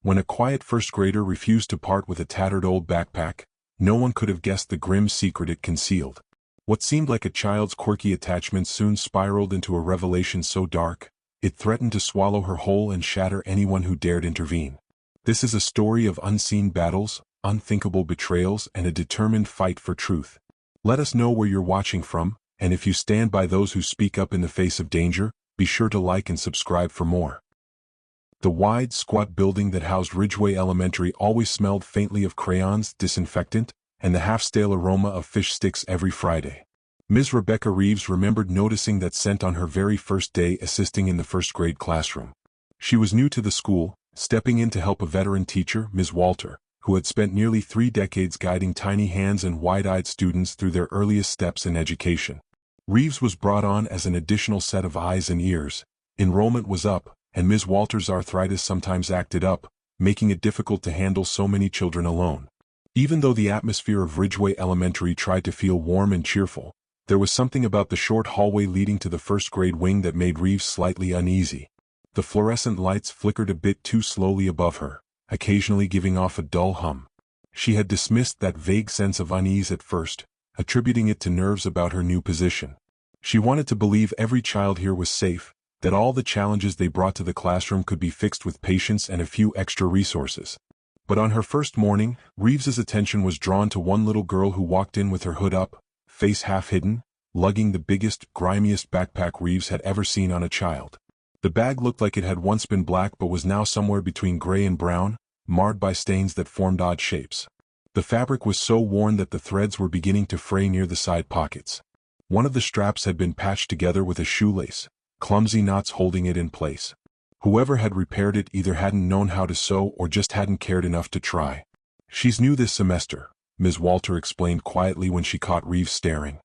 When a quiet first grader refused to part with a tattered old backpack, no one could have guessed the grim secret it concealed. What seemed like a child's quirky attachment soon spiraled into a revelation so dark, it threatened to swallow her whole and shatter anyone who dared intervene. This is a story of unseen battles, unthinkable betrayals, and a determined fight for truth. Let us know where you're watching from, and if you stand by those who speak up in the face of danger, be sure to like and subscribe for more. The wide, squat building that housed Ridgeway Elementary always smelled faintly of crayons, disinfectant, and the half-stale aroma of fish sticks every Friday. Ms. Rebecca Reeves remembered noticing that scent on her very first day assisting in the first-grade classroom. She was new to the school, stepping in to help a veteran teacher, Ms. Walter, who had spent nearly 3 decades guiding tiny hands and wide-eyed students through their earliest steps in education. Reeves was brought on as an additional set of eyes and ears. Enrollment was up, and Ms. Walter's arthritis sometimes acted up, making it difficult to handle so many children alone. Even though the atmosphere of Ridgeway Elementary tried to feel warm and cheerful, there was something about the short hallway leading to the first-grade wing that made Reeves slightly uneasy. The fluorescent lights flickered a bit too slowly above her, occasionally giving off a dull hum. She had dismissed that vague sense of unease at first, attributing it to nerves about her new position. She wanted to believe every child here was safe, that all the challenges they brought to the classroom could be fixed with patience and a few extra resources. But on her first morning, Reeves's attention was drawn to one little girl who walked in with her hood up, face half hidden, lugging the biggest, grimiest backpack Reeves had ever seen on a child. The bag looked like it had once been black but was now somewhere between gray and brown, marred by stains that formed odd shapes. The fabric was so worn that the threads were beginning to fray near the side pockets. One of the straps had been patched together with a shoelace, clumsy knots holding it in place. Whoever had repaired it either hadn't known how to sew or just hadn't cared enough to try. "She's new this semester," Ms. Walter explained quietly when she caught Reeves staring.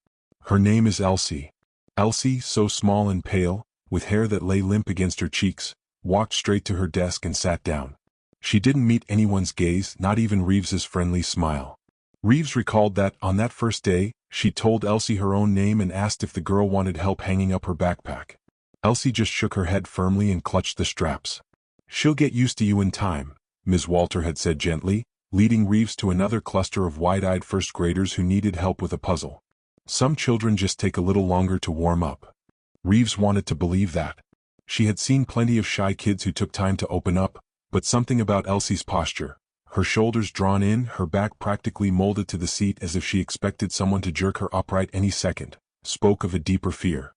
"Her name is Elsie." Elsie, so small and pale, with hair that lay limp against her cheeks, walked straight to her desk and sat down. She didn't meet anyone's gaze, not even Reeves's friendly smile. Reeves recalled that, on that first day, she told Elsie her own name and asked if the girl wanted help hanging up her backpack. Elsie just shook her head firmly and clutched the straps. "She'll get used to you in time," Ms. Walter had said gently, leading Reeves to another cluster of wide-eyed first graders who needed help with a puzzle. "Some children just take a little longer to warm up." Reeves wanted to believe that. She had seen plenty of shy kids who took time to open up, but something about Elsie's posture, her shoulders drawn in, her back practically molded to the seat as if she expected someone to jerk her upright any second, spoke of a deeper fear.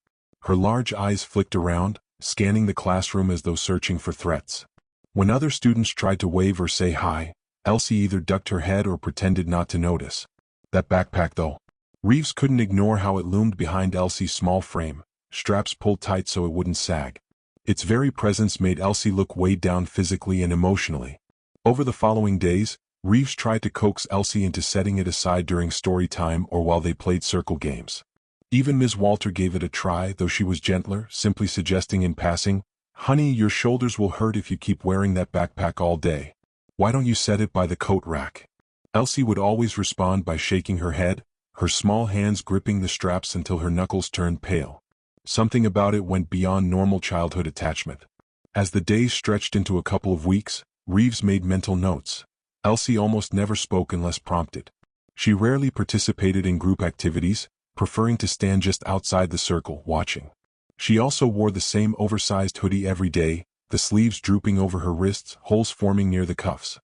Her large eyes flicked around, scanning the classroom as though searching for threats. When other students tried to wave or say hi, Elsie either ducked her head or pretended not to notice. That backpack though. Reeves couldn't ignore how it loomed behind Elsie's small frame, straps pulled tight so it wouldn't sag. Its very presence made Elsie look weighed down physically and emotionally. Over the following days, Reeves tried to coax Elsie into setting it aside during story time or while they played circle games. Even Ms. Walter gave it a try, though she was gentler, simply suggesting in passing, "Honey, your shoulders will hurt if you keep wearing that backpack all day. Why don't you set it by the coat rack?" Elsie would always respond by shaking her head, her small hands gripping the straps until her knuckles turned pale. Something about it went beyond normal childhood attachment. As the days stretched into a couple of weeks, Reeves made mental notes. Elsie almost never spoke unless prompted. She rarely participated in group activities, preferring to stand just outside the circle, watching. She also wore the same oversized hoodie every day, the sleeves drooping over her wrists, holes forming near the cuffs.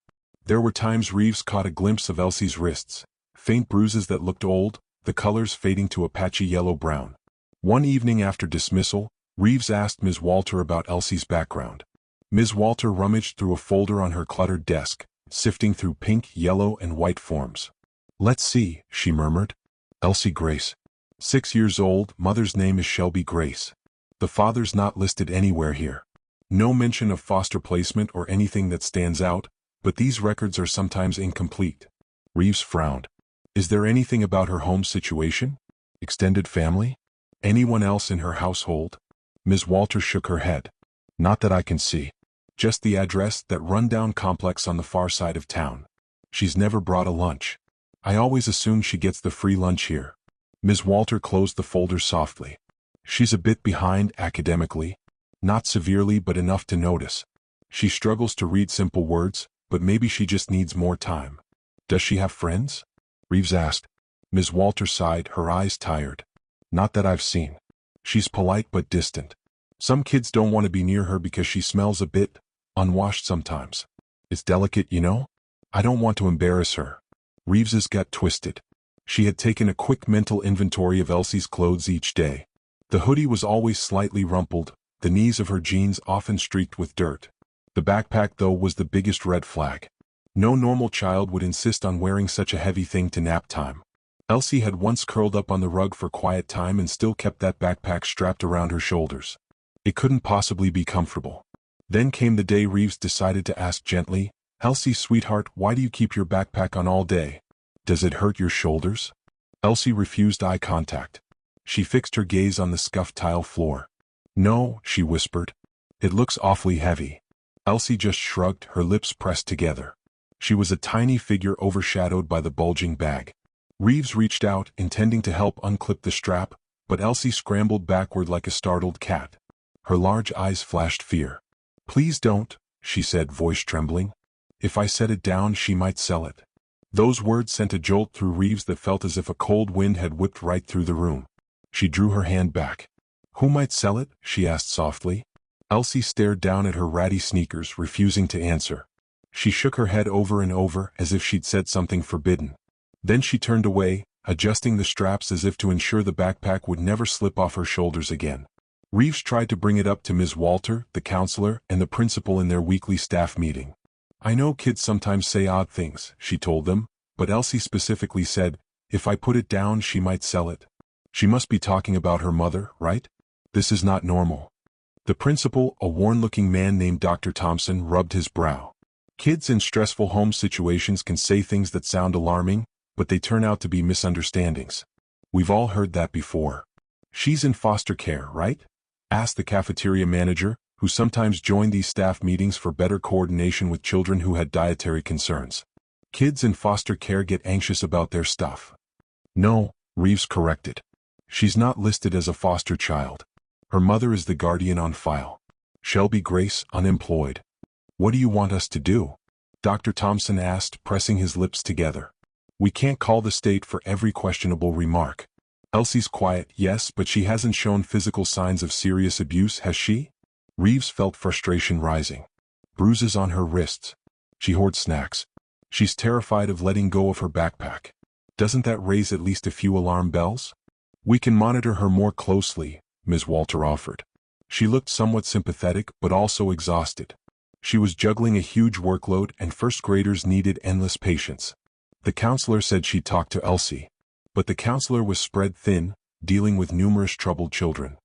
There were times Reeves caught a glimpse of Elsie's wrists, faint bruises that looked old, the colors fading to a patchy yellow-brown. One evening after dismissal, Reeves asked Ms. Walter about Elsie's background. Ms. Walter rummaged through a folder on her cluttered desk, sifting through pink, yellow, and white forms. "Let's see," she murmured. "Elsie Grace. 6 years old, mother's name is Shelby Grace. The father's not listed anywhere here. No mention of foster placement or anything that stands out, but these records are sometimes incomplete." Reeves frowned. "Is there anything about her home situation? Extended family? Anyone else in her household?" Ms. Walter shook her head. "Not that I can see. Just the address, that rundown complex on the far side of town. She's never brought a lunch. I always assume she gets the free lunch here." Ms. Walter closed the folder softly. "She's a bit behind academically. Not severely but enough to notice. She struggles to read simple words, but maybe she just needs more time. Does she have friends? Reeves asked. Ms. Walter sighed, her eyes tired. Not that I've seen. She's polite but distant. Some kids don't want to be near her because she smells a bit unwashed sometimes. It's delicate, you know? I don't want to embarrass her. Reeves's gut twisted. She had taken a quick mental inventory of Elsie's clothes each day. The hoodie was always slightly rumpled, the knees of her jeans often streaked with dirt. The backpack, though, was the biggest red flag. No normal child would insist on wearing such a heavy thing to nap time. Elsie had once curled up on the rug for quiet time and still kept that backpack strapped around her shoulders. It couldn't possibly be comfortable. Then came the day Reeves decided to ask gently, Elsie, sweetheart, why do you keep your backpack on all day? Does it hurt your shoulders? Elsie refused eye contact. She fixed her gaze on the scuffed tile floor. No, she whispered. It looks awfully heavy. Elsie just shrugged, her lips pressed together. She was a tiny figure overshadowed by the bulging bag. Reeves reached out, intending to help unclip the strap, but Elsie scrambled backward like a startled cat. Her large eyes flashed fear. Please don't, she said, voice trembling. If I set it down, she might sell it. Those words sent a jolt through Reeves that felt as if a cold wind had whipped right through the room. She drew her hand back. Who might sell it? She asked softly. Elsie stared down at her ratty sneakers, refusing to answer. She shook her head over and over, as if she'd said something forbidden. Then she turned away, adjusting the straps as if to ensure the backpack would never slip off her shoulders again. Reeves tried to bring it up to Ms. Walter, the counselor, and the principal in their weekly staff meeting. I know kids sometimes say odd things, she told them, but Elsie specifically said, if I put it down, she might sell it. She must be talking about her mother, right? This is not normal. The principal, a worn-looking man named Dr. Thompson, rubbed his brow. Kids in stressful home situations can say things that sound alarming, but they turn out to be misunderstandings. We've all heard that before. She's in foster care, right? Asked the cafeteria manager, who sometimes joined these staff meetings for better coordination with children who had dietary concerns. Kids in foster care get anxious about their stuff. No, Reeves corrected. She's not listed as a foster child. Her mother is the guardian on file. Shelby Grace, unemployed. What do you want us to do? Dr. Thompson asked, pressing his lips together. We can't call the state for every questionable remark. Elsie's quiet, yes, but she hasn't shown physical signs of serious abuse, has she? Reeves felt frustration rising. Bruises on her wrists. She hoards snacks. She's terrified of letting go of her backpack. Doesn't that raise at least a few alarm bells? We can monitor her more closely, Ms. Walter offered. She looked somewhat sympathetic but also exhausted. She was juggling a huge workload and first graders needed endless patience. The counselor said she'd talk to Elsie. But the counselor was spread thin, dealing with numerous troubled children.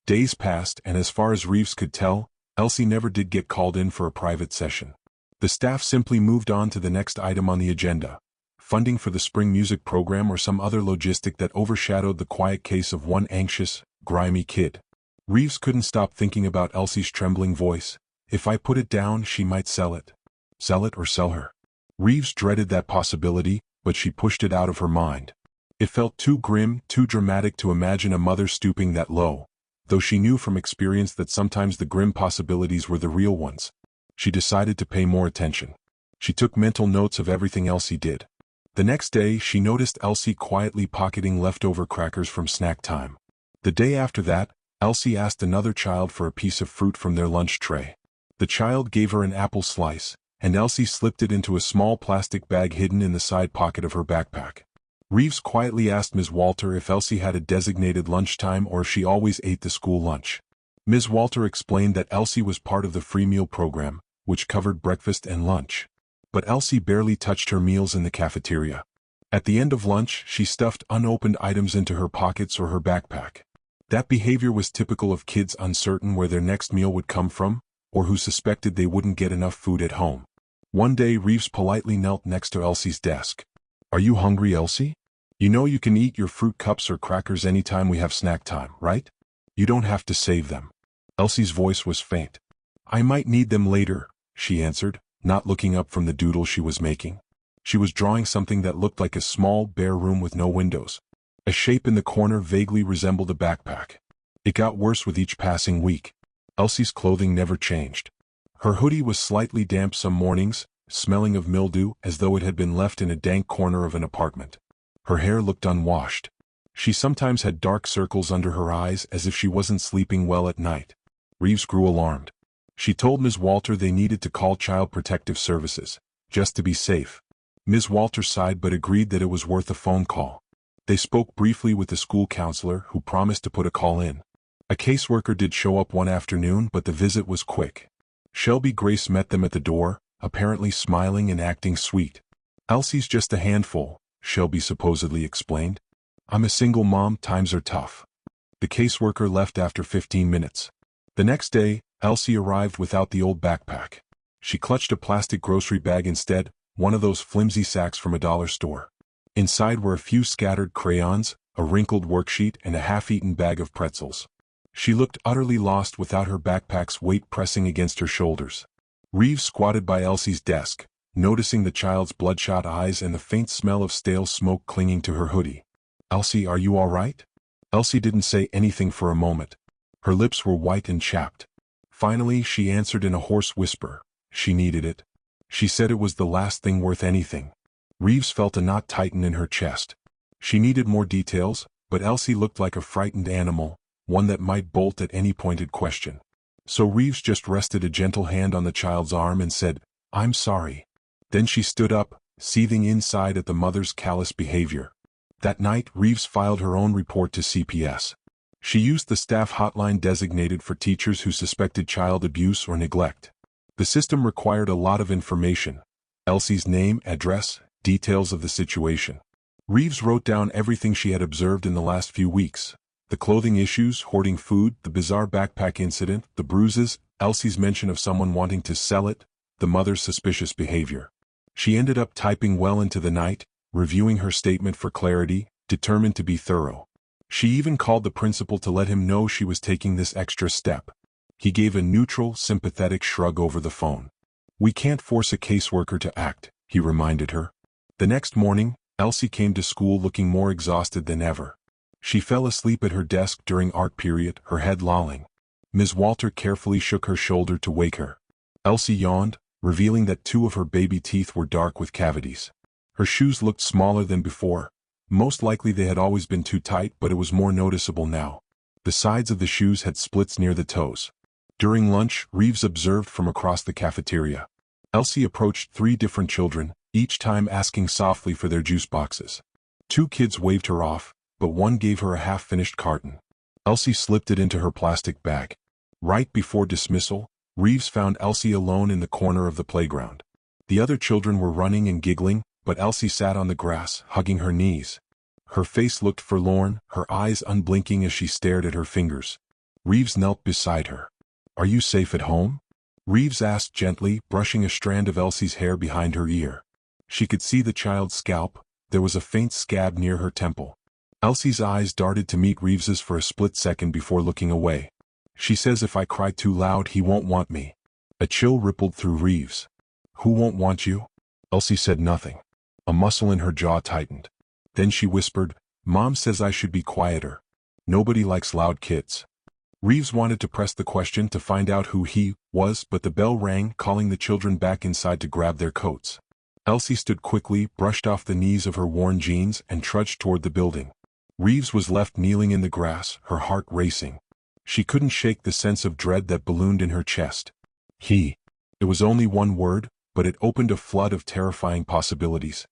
Days passed, and as far as Reeves could tell, Elsie never did get called in for a private session. The staff simply moved on to the next item on the agenda, funding for the spring music program or some other logistic that overshadowed the quiet case of one anxious, grimy kid. Reeves couldn't stop thinking about Elsie's trembling voice. If I put it down, she might sell it. Sell it or sell her. Reeves dreaded that possibility, but she pushed it out of her mind. It felt too grim, too dramatic to imagine a mother stooping that low, though she knew from experience that sometimes the grim possibilities were the real ones. She decided to pay more attention. She took mental notes of everything Elsie did. The next day, she noticed Elsie quietly pocketing leftover crackers from snack time. The day after that, Elsie asked another child for a piece of fruit from their lunch tray. The child gave her an apple slice, and Elsie slipped it into a small plastic bag hidden in the side pocket of her backpack. Reeves quietly asked Ms. Walter if Elsie had a designated lunchtime or if she always ate the school lunch. Ms. Walter explained that Elsie was part of the free meal program, which covered breakfast and lunch. But Elsie barely touched her meals in the cafeteria. At the end of lunch, she stuffed unopened items into her pockets or her backpack. That behavior was typical of kids uncertain where their next meal would come from, or who suspected they wouldn't get enough food at home. One day, Reeves politely knelt next to Elsie's desk. Are you hungry, Elsie? You know you can eat your fruit cups or crackers anytime we have snack time, right? You don't have to save them. Elsie's voice was faint. I might need them later, she answered, not looking up from the doodle she was making. She was drawing something that looked like a small, bare room with no windows. A shape in the corner vaguely resembled a backpack. It got worse with each passing week. Elsie's clothing never changed. Her hoodie was slightly damp some mornings, smelling of mildew as though it had been left in a dank corner of an apartment. Her hair looked unwashed. She sometimes had dark circles under her eyes as if she wasn't sleeping well at night. Reeves grew alarmed. She told Ms. Walter they needed to call Child Protective Services, just to be safe. Ms. Walter sighed but agreed that it was worth a phone call. They spoke briefly with the school counselor, who promised to put a call in. A caseworker did show up one afternoon, but the visit was quick. Shelby Grace met them at the door, apparently smiling and acting sweet. "Elsie's just a handful," Shelby supposedly explained. "I'm a single mom, times are tough." The caseworker left after 15 minutes. The next day, Elsie arrived without the old backpack. She clutched a plastic grocery bag instead, one of those flimsy sacks from a dollar store. Inside were a few scattered crayons, a wrinkled worksheet, and a half-eaten bag of pretzels. She looked utterly lost without her backpack's weight pressing against her shoulders. Reeves squatted by Elsie's desk, noticing the child's bloodshot eyes and the faint smell of stale smoke clinging to her hoodie. "Elsie, are you all right?" Elsie didn't say anything for a moment. Her lips were white and chapped. Finally, she answered in a hoarse whisper. She needed it. She said it was the last thing worth anything. Reeves felt a knot tighten in her chest. She needed more details, but Elsie looked like a frightened animal, one that might bolt at any pointed question. So Reeves just rested a gentle hand on the child's arm and said, "I'm sorry." Then she stood up, seething inside at the mother's callous behavior. That night, Reeves filed her own report to CPS. She used the staff hotline designated for teachers who suspected child abuse or neglect. The system required a lot of information: Elsie's name, address, details of the situation. Reeves wrote down everything she had observed in the last few weeks: the clothing issues, hoarding food, the bizarre backpack incident, the bruises, Elsie's mention of someone wanting to sell it, the mother's suspicious behavior. She ended up typing well into the night, reviewing her statement for clarity, determined to be thorough. She even called the principal to let him know she was taking this extra step. He gave a neutral, sympathetic shrug over the phone. "We can't force a caseworker to act," he reminded her. The next morning, Elsie came to school looking more exhausted than ever. She fell asleep at her desk during art period, her head lolling. Ms. Walter carefully shook her shoulder to wake her. Elsie yawned, revealing that 2 of her baby teeth were dark with cavities. Her shoes looked smaller than before. Most likely they had always been too tight, but it was more noticeable now. The sides of the shoes had splits near the toes. During lunch, Reeves observed from across the cafeteria. Elsie approached 3 different children, each time asking softly for their juice boxes. 2 kids waved her off, but one gave her a half-finished carton. Elsie slipped it into her plastic bag. Right before dismissal, Reeves found Elsie alone in the corner of the playground. The other children were running and giggling, but Elsie sat on the grass, hugging her knees. Her face looked forlorn, her eyes unblinking as she stared at her fingers. Reeves knelt beside her. "Are you safe at home?" Reeves asked gently, brushing a strand of Elsie's hair behind her ear. She could see the child's scalp. There was a faint scab near her temple. Elsie's eyes darted to meet Reeves's for a split second before looking away. "She says if I cry too loud he won't want me." A chill rippled through Reeves. "Who won't want you?" Elsie said nothing. A muscle in her jaw tightened. Then she whispered, "Mom says I should be quieter. Nobody likes loud kids." Reeves wanted to press the question to find out who he was, but the bell rang, calling the children back inside to grab their coats. Elsie stood quickly, brushed off the knees of her worn jeans, and trudged toward the building. Reeves was left kneeling in the grass, her heart racing. She couldn't shake the sense of dread that ballooned in her chest. He. It was only one word, but it opened a flood of terrifying possibilities.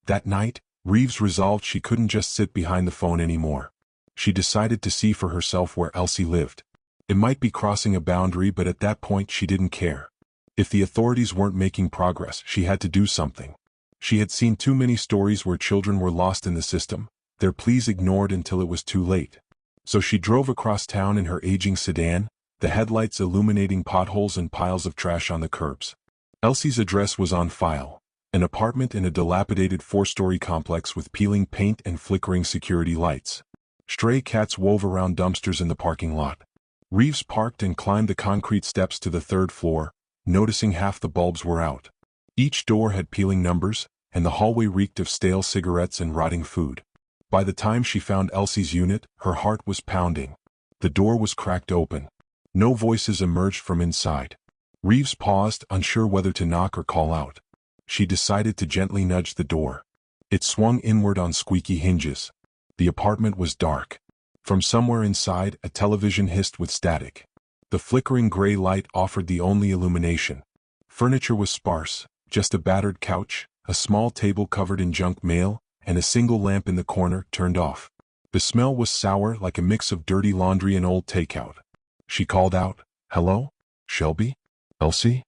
That night, Reeves resolved she couldn't just sit behind the phone anymore. She decided to see for herself where Elsie lived. It might be crossing a boundary, but at that point she didn't care. If the authorities weren't making progress, she had to do something. She had seen too many stories where children were lost in the system, their pleas ignored until it was too late. So she drove across town in her aging sedan, the headlights illuminating potholes and piles of trash on the curbs. Elsie's address was on file: an apartment in a dilapidated 4-story complex with peeling paint and flickering security lights. Stray cats wove around dumpsters in the parking lot. Reeves parked and climbed the concrete steps to the 3rd floor, noticing half the bulbs were out. Each door had peeling numbers, and the hallway reeked of stale cigarettes and rotting food. By the time she found Elsie's unit, her heart was pounding. The door was cracked open. No voices emerged from inside. Reeves paused, unsure whether to knock or call out. She decided to gently nudge the door. It swung inward on squeaky hinges. The apartment was dark. From somewhere inside, a television hissed with static. The flickering gray light offered the only illumination. Furniture was sparse, just a battered couch, a small table covered in junk mail, and a single lamp in the corner turned off. The smell was sour, like a mix of dirty laundry and old takeout. She called out, "Hello? Shelby? Elsie?"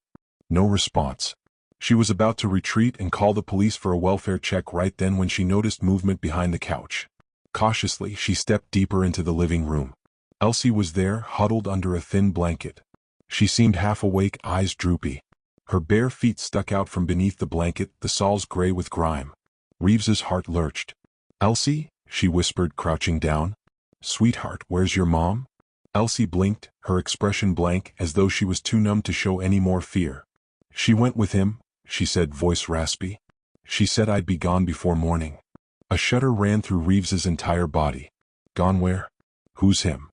No response. She was about to retreat and call the police for a welfare check right then when she noticed movement behind the couch. Cautiously, she stepped deeper into the living room. Elsie was there, huddled under a thin blanket. She seemed half awake, eyes droopy. Her bare feet stuck out from beneath the blanket, the soles gray with grime. Reeves's heart lurched. "Elsie?" she whispered, crouching down. "Sweetheart, where's your mom?" Elsie blinked, her expression blank, as though she was too numb to show any more fear. "She went with him," she said, voice raspy. "She said I'd be gone before morning." A shudder ran through Reeves's entire body. "Gone where? Who's him?"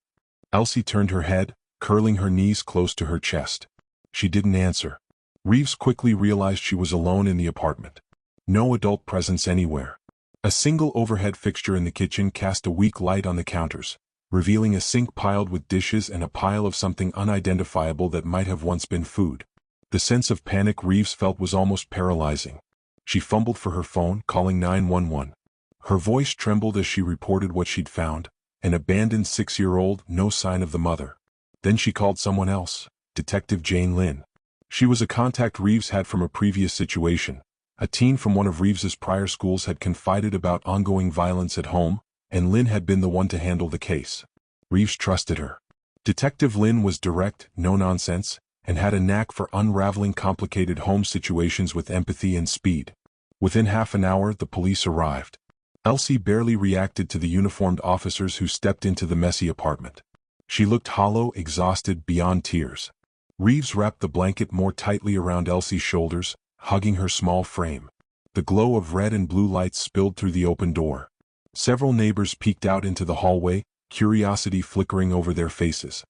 Elsie turned her head, curling her knees close to her chest. She didn't answer. Reeves quickly realized she was alone in the apartment. No adult presence anywhere. A single overhead fixture in the kitchen cast a weak light on the counters, revealing a sink piled with dishes and a pile of something unidentifiable that might have once been food. The sense of panic Reeves felt was almost paralyzing. She fumbled for her phone, calling 911. Her voice trembled as she reported what she'd found: an abandoned 6-year-old, no sign of the mother. Then she called someone else, Detective Jane Lynn. She was a contact Reeves had from a previous situation. A teen from one of Reeves's prior schools had confided about ongoing violence at home, and Lynn had been the one to handle the case. Reeves trusted her. Detective Lynn was direct, no nonsense, and had a knack for unraveling complicated home situations with empathy and speed. Within half an hour, the police arrived. Elsie barely reacted to the uniformed officers who stepped into the messy apartment. She looked hollow, exhausted, beyond tears. Reeves wrapped the blanket more tightly around Elsie's shoulders, hugging her small frame. The glow of red and blue lights spilled through the open door. Several neighbors peeked out into the hallway, curiosity flickering over their faces.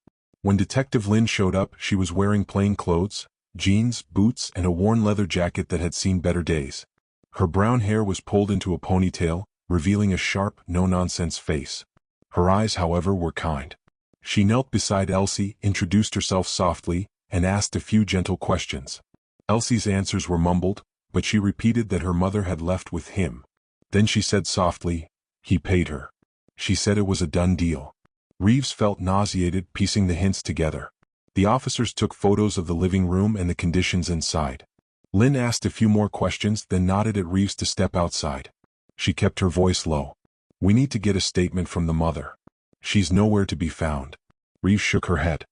When Detective Lynn showed up, she was wearing plain clothes, jeans, boots, and a worn leather jacket that had seen better days. Her brown hair was pulled into a ponytail, revealing a sharp, no-nonsense face. Her eyes, however, were kind. She knelt beside Elsie, introduced herself softly, and asked a few gentle questions. Elsie's answers were mumbled, but she repeated that her mother had left with him. Then she said softly, "He paid her." She said it was a done deal. Reeves felt nauseated, piecing the hints together. The officers took photos of the living room and the conditions inside. Lynn asked a few more questions, then nodded at Reeves to step outside. She kept her voice low. "We need to get a statement from the mother. She's nowhere to be found." Reeves shook her head.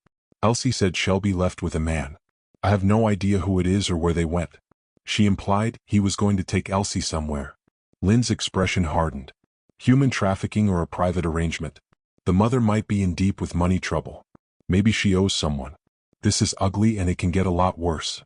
Elsie said Shelby left with a man. "I have no idea who it is or where they went." She implied he was going to take Elsie somewhere. Lynn's expression hardened. Human trafficking or a private arrangement. The mother might be in deep with money trouble. Maybe she owes someone. This is ugly and it can get a lot worse.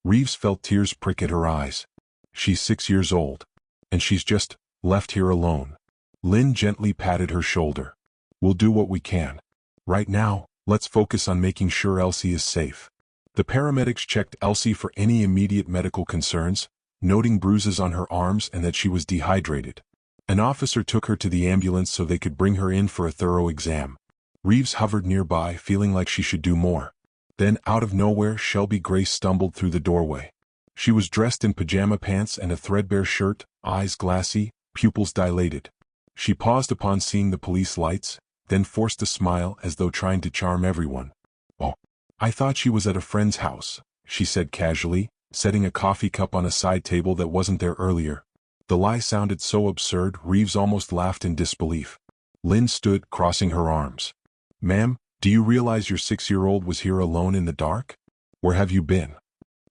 Reeves felt tears prick at her eyes. She's 6 years old. And she's just left here alone. Lynn gently patted her shoulder. "We'll do what we can. Right now, let's focus on making sure Elsie is safe." The paramedics checked Elsie for any immediate medical concerns, noting bruises on her arms and that she was dehydrated. An officer took her to the ambulance so they could bring her in for a thorough exam. Reeves hovered nearby, feeling like she should do more. Then, out of nowhere, Shelby Grace stumbled through the doorway. She was dressed in pajama pants and a threadbare shirt, eyes glassy, pupils dilated. She paused upon seeing the police lights, then forced a smile as though trying to charm everyone. "Oh, I thought she was at a friend's house," she said casually, setting a coffee cup on a side table that wasn't there earlier. The lie sounded so absurd, Reeves almost laughed in disbelief. Lynn stood, crossing her arms. "Ma'am, do you realize your 6-year-old was here alone in the dark? Where have you been?"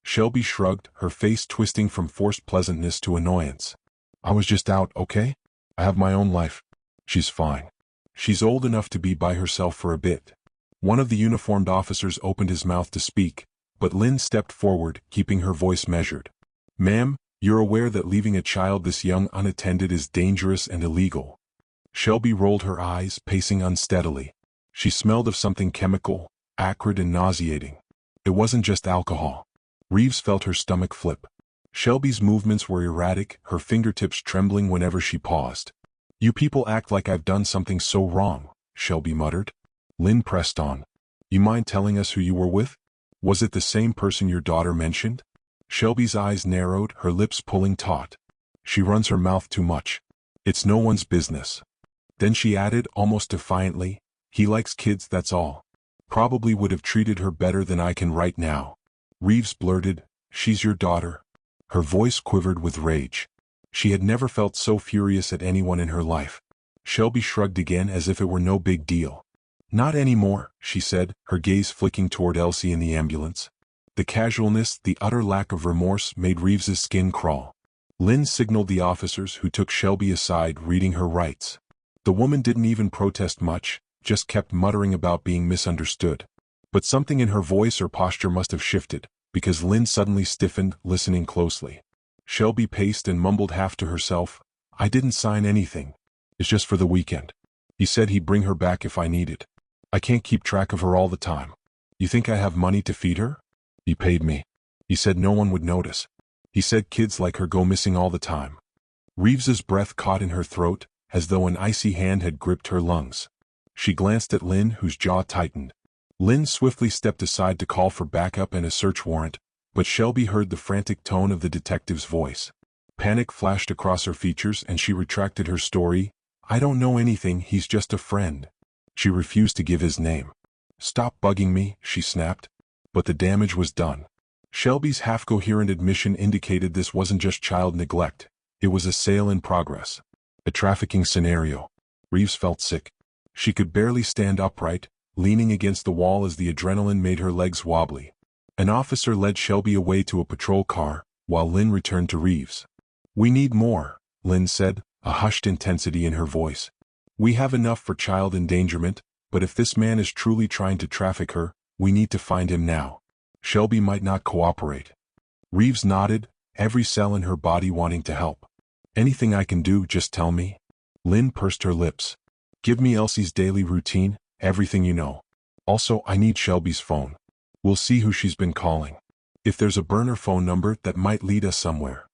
Shelby shrugged, her face twisting from forced pleasantness to annoyance. "I was just out, okay? I have my own life. She's fine. She's old enough to be by herself for a bit." One of the uniformed officers opened his mouth to speak, but Lynn stepped forward, keeping her voice measured. "Ma'am, you're aware that leaving a child this young unattended is dangerous and illegal." Shelby rolled her eyes, pacing unsteadily. She smelled of something chemical, acrid and nauseating. It wasn't just alcohol. Reeves felt her stomach flip. Shelby's movements were erratic, her fingertips trembling whenever she paused. "You people act like I've done something so wrong," Shelby muttered. Lynn pressed on. "You mind telling us who you were with? Was it the same person your daughter mentioned?" Shelby's eyes narrowed, her lips pulling taut. "She runs her mouth too much. It's no one's business." Then she added, almost defiantly, "He likes kids, that's all. Probably would have treated her better than I can right now." Reeves blurted, "She's your daughter." Her voice quivered with rage. She had never felt so furious at anyone in her life. Shelby shrugged again as if it were no big deal. "Not anymore," she said, her gaze flicking toward Elsie in the ambulance. The casualness, the utter lack of remorse made Reeves's skin crawl. Lynn signaled the officers, who took Shelby aside, reading her rights. The woman didn't even protest much, just kept muttering about being misunderstood. But something in her voice or posture must have shifted, because Lynn suddenly stiffened, listening closely. Shelby paced and mumbled half to herself, "I didn't sign anything. It's just for the weekend. He said he'd bring her back if I needed. I can't keep track of her all the time. You think I have money to feed her? He paid me. He said no one would notice. He said kids like her go missing all the time." Reeves's breath caught in her throat, as though an icy hand had gripped her lungs. She glanced at Lynn, whose jaw tightened. Lynn swiftly stepped aside to call for backup and a search warrant, but Shelby heard the frantic tone of the detective's voice. Panic flashed across her features and she retracted her story. "I don't know anything, he's just a friend." She refused to give his name. "Stop bugging me," she snapped. But the damage was done. Shelby's half-coherent admission indicated this wasn't just child neglect. It was a sale in progress. A trafficking scenario. Reeves felt sick. She could barely stand upright, leaning against the wall as the adrenaline made her legs wobbly. An officer led Shelby away to a patrol car, while Lynn returned to Reeves. "We need more," Lynn said, a hushed intensity in her voice. "We have enough for child endangerment, but if this man is truly trying to traffic her, we need to find him now." Shelby might not cooperate. Reeves nodded, every cell in her body wanting to help. "Anything I can do, just tell me." Lynn pursed her lips. "Give me Elsie's daily routine, everything you know. Also, I need Shelby's phone. We'll see who she's been calling. If there's a burner phone number, that might lead us somewhere."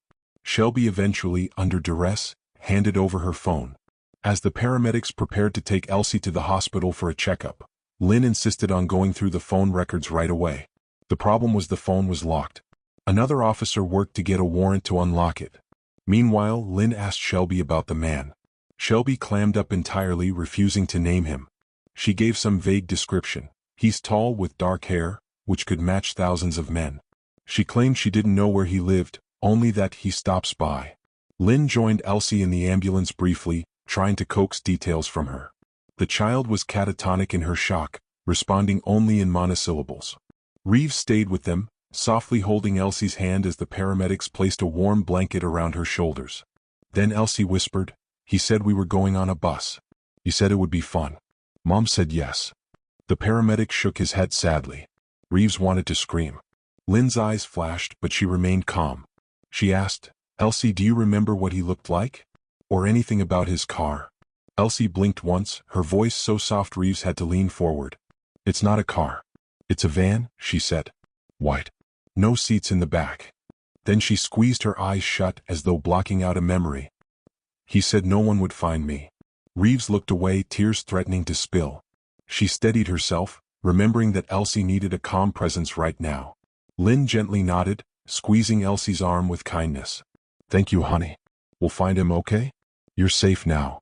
Shelby eventually, under duress, handed over her phone. As the paramedics prepared to take Elsie to the hospital for a checkup, Lynn insisted on going through the phone records right away. The problem was the phone was locked. Another officer worked to get a warrant to unlock it. Meanwhile, Lynn asked Shelby about the man. Shelby clammed up entirely, refusing to name him. She gave some vague description. "He's tall with dark hair, which could match thousands of men." She claimed she didn't know where he lived, only that he stops by. Lynn joined Elsie in the ambulance briefly, trying to coax details from her. The child was catatonic in her shock, responding only in monosyllables. Reeves stayed with them, softly holding Elsie's hand as the paramedics placed a warm blanket around her shoulders. Then Elsie whispered, "He said we were going on a bus. He said it would be fun." Mom said yes. The paramedic shook his head sadly. Reeves wanted to scream. Lynn's eyes flashed, but she remained calm. She asked, "Elsie, do you remember what he looked like? Or anything about his car?" Elsie blinked once, her voice so soft Reeves had to lean forward. "It's not a car. It's a van," she said. "White. No seats in the back." Then she squeezed her eyes shut as though blocking out a memory. "He said no one would find me." Reeves looked away, tears threatening to spill. She steadied herself, remembering that Elsie needed a calm presence right now. Lynn gently nodded, squeezing Elsie's arm with kindness. "Thank you, honey. We'll find him, okay? You're safe now."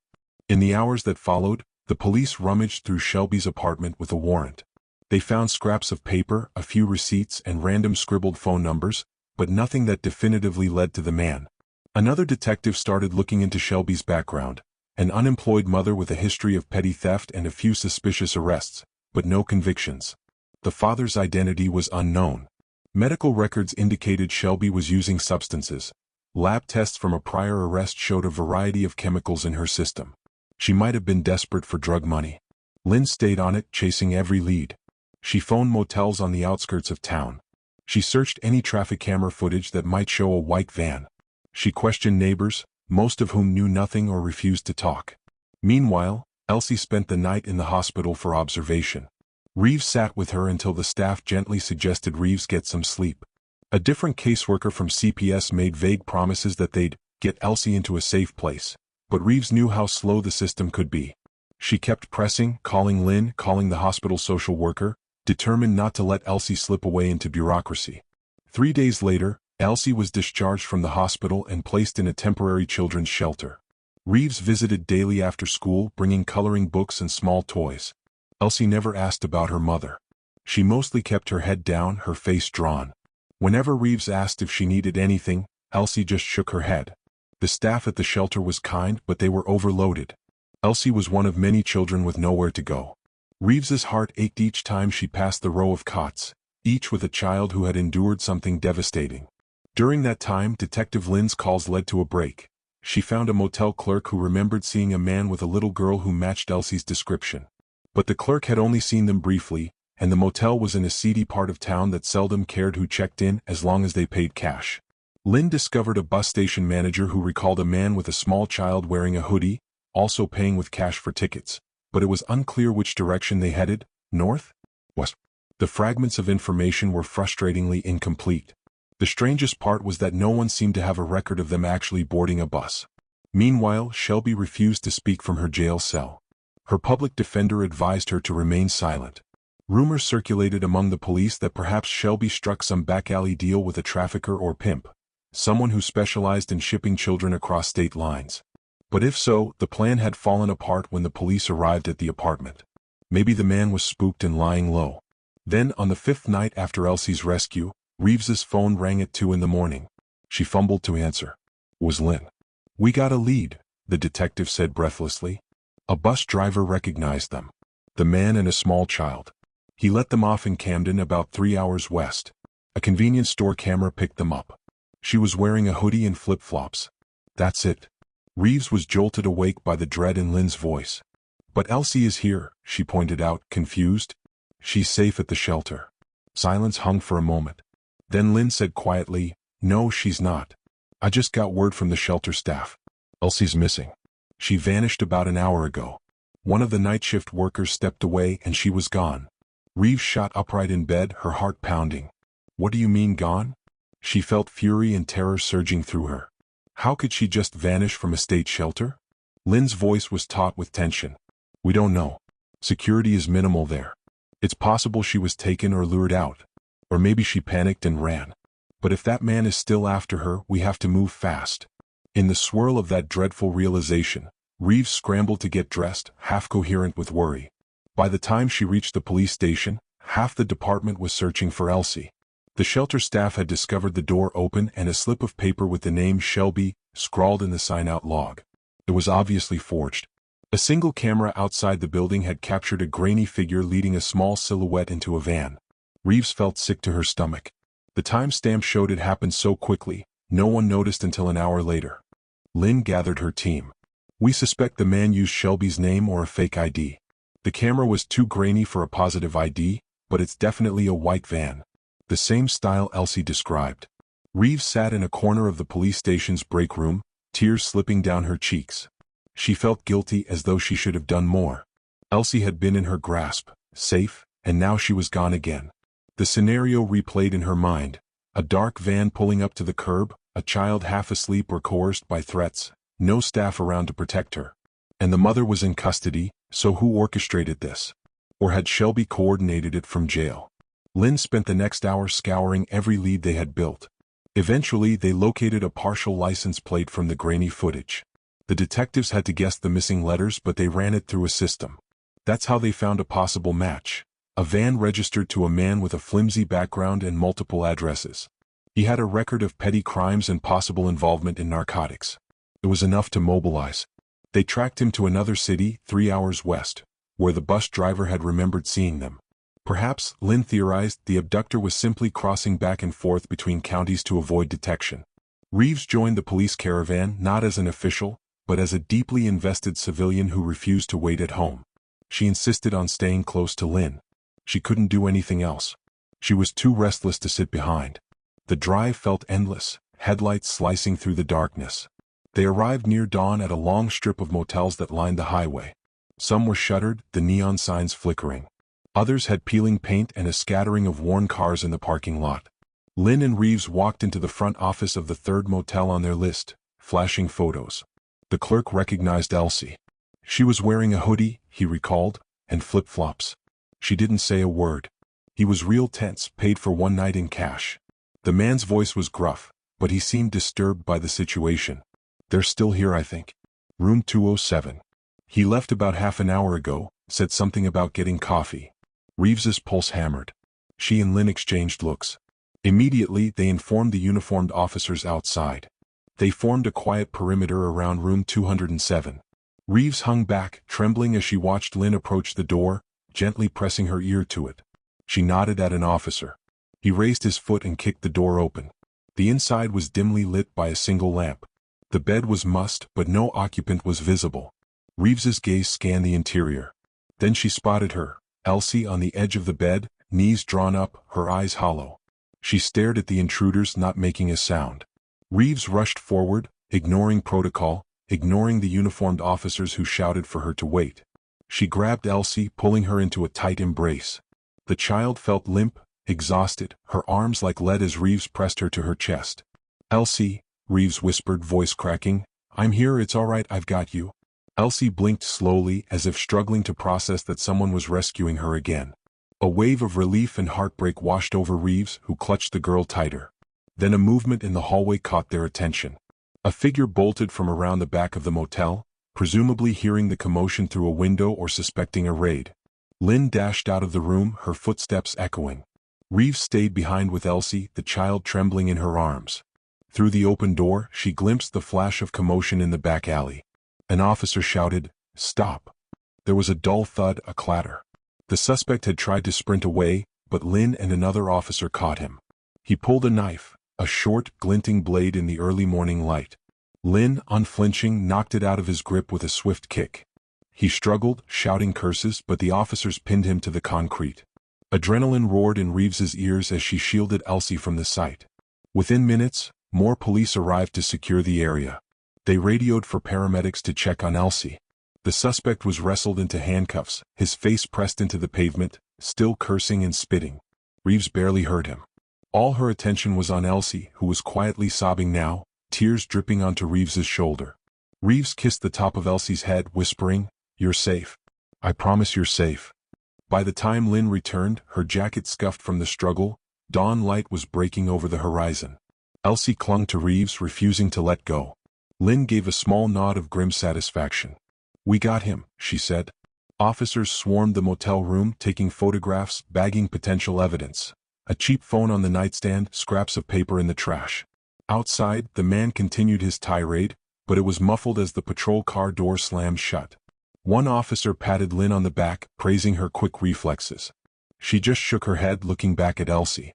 In the hours that followed, the police rummaged through Shelby's apartment with a warrant. They found scraps of paper, a few receipts, and random scribbled phone numbers, but nothing that definitively led to the man. Another detective started looking into Shelby's background, an unemployed mother with a history of petty theft and a few suspicious arrests, but no convictions. The father's identity was unknown. Medical records indicated Shelby was using substances. Lab tests from a prior arrest showed a variety of chemicals in her system. She might have been desperate for drug money. Lynn stayed on it, chasing every lead. She phoned motels on the outskirts of town. She searched any traffic camera footage that might show a white van. She questioned neighbors, most of whom knew nothing or refused to talk. Meanwhile, Elsie spent the night in the hospital for observation. Reeves sat with her until the staff gently suggested Reeves get some sleep. A different caseworker from CPS made vague promises that they'd get Elsie into a safe place, but Reeves knew how slow the system could be. She kept pressing, calling Lynn, calling the hospital social worker, determined not to let Elsie slip away into bureaucracy. 3 days later, Elsie was discharged from the hospital and placed in a temporary children's shelter. Reeves visited daily after school, bringing coloring books and small toys. Elsie never asked about her mother. She mostly kept her head down, her face drawn. Whenever Reeves asked if she needed anything, Elsie just shook her head. The staff at the shelter was kind, but they were overloaded. Elsie was one of many children with nowhere to go. Reeves's heart ached each time she passed the row of cots, each with a child who had endured something devastating. During that time, Detective Lynn's calls led to a break. She found a motel clerk who remembered seeing a man with a little girl who matched Elsie's description. But the clerk had only seen them briefly, and the motel was in a seedy part of town that seldom cared who checked in as long as they paid cash. Lynn discovered a bus station manager who recalled a man with a small child wearing a hoodie, also paying with cash for tickets, but it was unclear which direction they headed, north? West? The fragments of information were frustratingly incomplete. The strangest part was that no one seemed to have a record of them actually boarding a bus. Meanwhile, Shelby refused to speak from her jail cell. Her public defender advised her to remain silent. Rumors circulated among the police that perhaps Shelby struck some back-alley deal with a trafficker or pimp, someone who specialized in shipping children across state lines. But if so, the plan had fallen apart when the police arrived at the apartment. Maybe the man was spooked and lying low. Then, on the 5th night after Elsie's rescue, Reeves's phone rang at 2 in the morning. She fumbled to answer. It was Lynn. "We got a lead," the detective said breathlessly. A bus driver recognized them. The man and a small child. He let them off in Camden, about 3 hours west. A convenience store camera picked them up. She was wearing a hoodie and flip-flops. That's it. Reeves was jolted awake by the dread in Lynn's voice. "But Elsie is here," she pointed out, confused. "She's safe at the shelter." Silence hung for a moment. Then Lynn said quietly, "No, she's not. I just got word from the shelter staff. Elsie's missing. She vanished about an hour ago. One of the night shift workers stepped away and she was gone." Reeves shot upright in bed, her heart pounding. "What do you mean gone?" She felt fury and terror surging through her. How could she just vanish from a state shelter? Lynn's voice was taut with tension. "We don't know. Security is minimal there. It's possible she was taken or lured out. Or maybe she panicked and ran. But if that man is still after her, we have to move fast." In the swirl of that dreadful realization, Reeves scrambled to get dressed, half coherent with worry. By the time she reached the police station, half the department was searching for Elsie. The shelter staff had discovered the door open and a slip of paper with the name Shelby scrawled in the sign-out log. It was obviously forged. A single camera outside the building had captured a grainy figure leading a small silhouette into a van. Reeves felt sick to her stomach. The timestamp showed it happened so quickly, no one noticed until an hour later. Lynn gathered her team. "We suspect the man used Shelby's name or a fake ID. The camera was too grainy for a positive ID, but it's definitely a white van. The same style Elsie described." Reeves sat in a corner of the police station's break room, tears slipping down her cheeks. She felt guilty, as though she should have done more. Elsie had been in her grasp, safe, and now she was gone again. The scenario replayed in her mind. A dark van pulling up to the curb, a child half asleep or coerced by threats, no staff around to protect her. And the mother was in custody, so who orchestrated this? Or had Shelby coordinated it from jail? Lynn spent the next hour scouring every lead they had built. Eventually, they located a partial license plate from the grainy footage. The detectives had to guess the missing letters, but they ran it through a system. That's how they found a possible match. A van registered to a man with a flimsy background and multiple addresses. He had a record of petty crimes and possible involvement in narcotics. It was enough to mobilize. They tracked him to another city, 3 hours west, where the bus driver had remembered seeing them. Perhaps, Lynn theorized, the abductor was simply crossing back and forth between counties to avoid detection. Reeves joined the police caravan not as an official, but as a deeply invested civilian who refused to wait at home. She insisted on staying close to Lynn. She couldn't do anything else. She was too restless to sit behind. The drive felt endless, headlights slicing through the darkness. They arrived near dawn at a long strip of motels that lined the highway. Some were shuttered, the neon signs flickering. Others had peeling paint and a scattering of worn cars in the parking lot. Lynn and Reeves walked into the front office of the third motel on their list, flashing photos. The clerk recognized Elsie. She was wearing a hoodie, he recalled, and flip-flops. She didn't say a word. He was real tense, paid for one night in cash. The man's voice was gruff, but he seemed disturbed by the situation. They're still here, I think. Room 207. He left about half an hour ago, said something about getting coffee. Reeves's pulse hammered. She and Lynn exchanged looks. Immediately, they informed the uniformed officers outside. They formed a quiet perimeter around room 207. Reeves hung back, trembling as she watched Lynn approach the door, gently pressing her ear to it. She nodded at an officer. He raised his foot and kicked the door open. The inside was dimly lit by a single lamp. The bed was mussed, but no occupant was visible. Reeves's gaze scanned the interior. Then she spotted her, Elsie, on the edge of the bed, knees drawn up, her eyes hollow. She stared at the intruders, not making a sound. Reeves rushed forward, ignoring protocol, ignoring the uniformed officers who shouted for her to wait. She grabbed Elsie, pulling her into a tight embrace. The child felt limp, exhausted, her arms like lead as Reeves pressed her to her chest. Elsie, Reeves whispered, voice cracking, I'm here, it's all right, I've got you. Elsie blinked slowly, as if struggling to process that someone was rescuing her again. A wave of relief and heartbreak washed over Reeves, who clutched the girl tighter. Then a movement in the hallway caught their attention. A figure bolted from around the back of the motel, presumably hearing the commotion through a window or suspecting a raid. Lynn dashed out of the room, her footsteps echoing. Reeves stayed behind with Elsie, the child trembling in her arms. Through the open door, she glimpsed the flash of commotion in the back alley. An officer shouted, "Stop!" There was a dull thud, a clatter. The suspect had tried to sprint away, but Lynn and another officer caught him. He pulled a knife, a short, glinting blade in the early morning light. Lynn, unflinching, knocked it out of his grip with a swift kick. He struggled, shouting curses, but the officers pinned him to the concrete. Adrenaline roared in Reeves's ears as she shielded Elsie from the sight. Within minutes, more police arrived to secure the area. They radioed for paramedics to check on Elsie. The suspect was wrestled into handcuffs, his face pressed into the pavement, still cursing and spitting. Reeves barely heard him. All her attention was on Elsie, who was quietly sobbing now, tears dripping onto Reeves's shoulder. Reeves kissed the top of Elsie's head, whispering, "You're safe. I promise you're safe." By the time Lynn returned, her jacket scuffed from the struggle, dawn light was breaking over the horizon. Elsie clung to Reeves, refusing to let go. Lynn gave a small nod of grim satisfaction. "We got him," she said. Officers swarmed the motel room, taking photographs, bagging potential evidence. A cheap phone on the nightstand, scraps of paper in the trash. Outside, the man continued his tirade, but it was muffled as the patrol car door slammed shut. One officer patted Lynn on the back, praising her quick reflexes. She just shook her head, looking back at Elsie.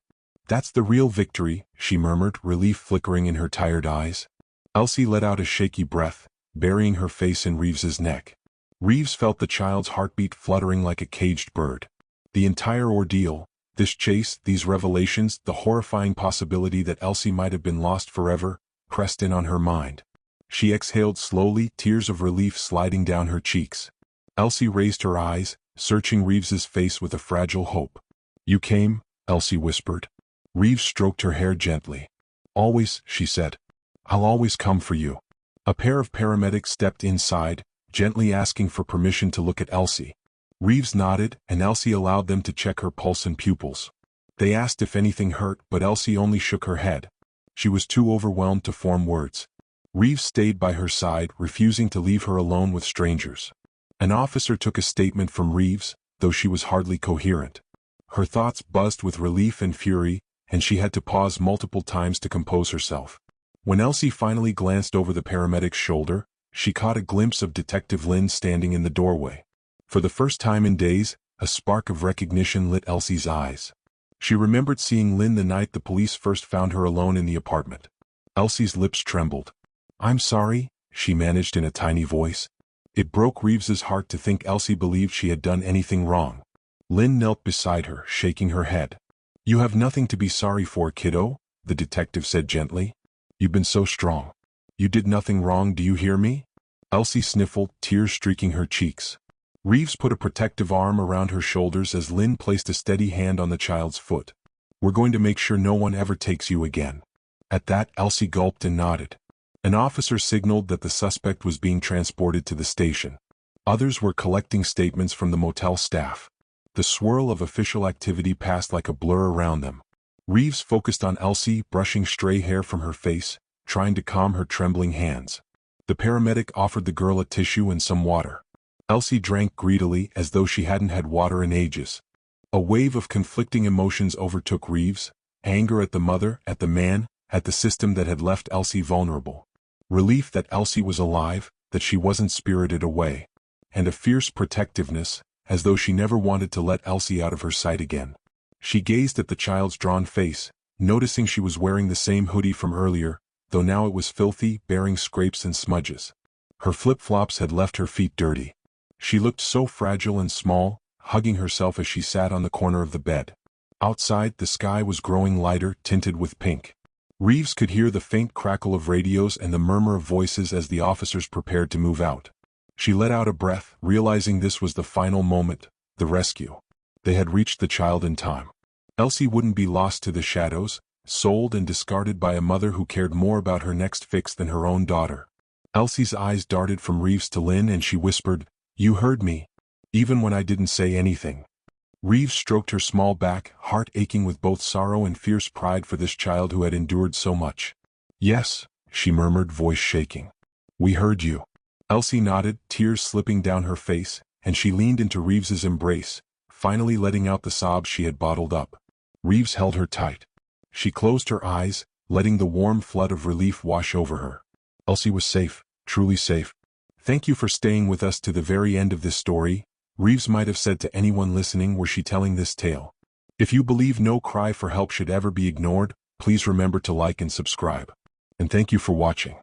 "That's the real victory," she murmured, relief flickering in her tired eyes. Elsie let out a shaky breath, burying her face in Reeves's neck. Reeves felt the child's heartbeat fluttering like a caged bird. The entire ordeal, this chase, these revelations, the horrifying possibility that Elsie might have been lost forever, pressed in on her mind. She exhaled slowly, tears of relief sliding down her cheeks. Elsie raised her eyes, searching Reeves's face with a fragile hope. "You came?" Elsie whispered. Reeves stroked her hair gently. "Always," she said. "I'll always come for you." A pair of paramedics stepped inside, gently asking for permission to look at Elsie. Reeves nodded, and Elsie allowed them to check her pulse and pupils. They asked if anything hurt, but Elsie only shook her head. She was too overwhelmed to form words. Reeves stayed by her side, refusing to leave her alone with strangers. An officer took a statement from Reeves, though she was hardly coherent. Her thoughts buzzed with relief and fury, and she had to pause multiple times to compose herself. When Elsie finally glanced over the paramedic's shoulder, she caught a glimpse of Detective Lynn standing in the doorway. For the first time in days, a spark of recognition lit Elsie's eyes. She remembered seeing Lynn the night the police first found her alone in the apartment. Elsie's lips trembled. "I'm sorry," she managed in a tiny voice. It broke Reeves's heart to think Elsie believed she had done anything wrong. Lynn knelt beside her, shaking her head. "You have nothing to be sorry for, kiddo," the detective said gently. "You've been so strong. You did nothing wrong, do you hear me?" Elsie sniffled, tears streaking her cheeks. Reeves put a protective arm around her shoulders as Lynn placed a steady hand on the child's foot. "We're going to make sure no one ever takes you again." At that, Elsie gulped and nodded. An officer signaled that the suspect was being transported to the station. Others were collecting statements from the motel staff. The swirl of official activity passed like a blur around them. Reeves focused on Elsie, brushing stray hair from her face, trying to calm her trembling hands. The paramedic offered the girl a tissue and some water. Elsie drank greedily as though she hadn't had water in ages. A wave of conflicting emotions overtook Reeves: anger at the mother, at the man, at the system that had left Elsie vulnerable. Relief that Elsie was alive, that she wasn't spirited away. And a fierce protectiveness, as though she never wanted to let Elsie out of her sight again. She gazed at the child's drawn face, noticing she was wearing the same hoodie from earlier, though now it was filthy, bearing scrapes and smudges. Her flip-flops had left her feet dirty. She looked so fragile and small, hugging herself as she sat on the corner of the bed. Outside, the sky was growing lighter, tinted with pink. Reeves could hear the faint crackle of radios and the murmur of voices as the officers prepared to move out. She let out a breath, realizing this was the final moment, the rescue. They had reached the child in time. Elsie wouldn't be lost to the shadows, sold and discarded by a mother who cared more about her next fix than her own daughter. Elsie's eyes darted from Reeves to Lynn and she whispered, "You heard me, even when I didn't say anything." Reeves stroked her small back, heart aching with both sorrow and fierce pride for this child who had endured so much. "Yes," she murmured, voice shaking. "We heard you." Elsie nodded, tears slipping down her face, and she leaned into Reeves's embrace, finally letting out the sobs she had bottled up. Reeves held her tight. She closed her eyes, letting the warm flood of relief wash over her. Elsie was safe, truly safe. "Thank you for staying with us to the very end of this story," Reeves might have said to anyone listening were she telling this tale. If you believe no cry for help should ever be ignored, please remember to like and subscribe. And thank you for watching.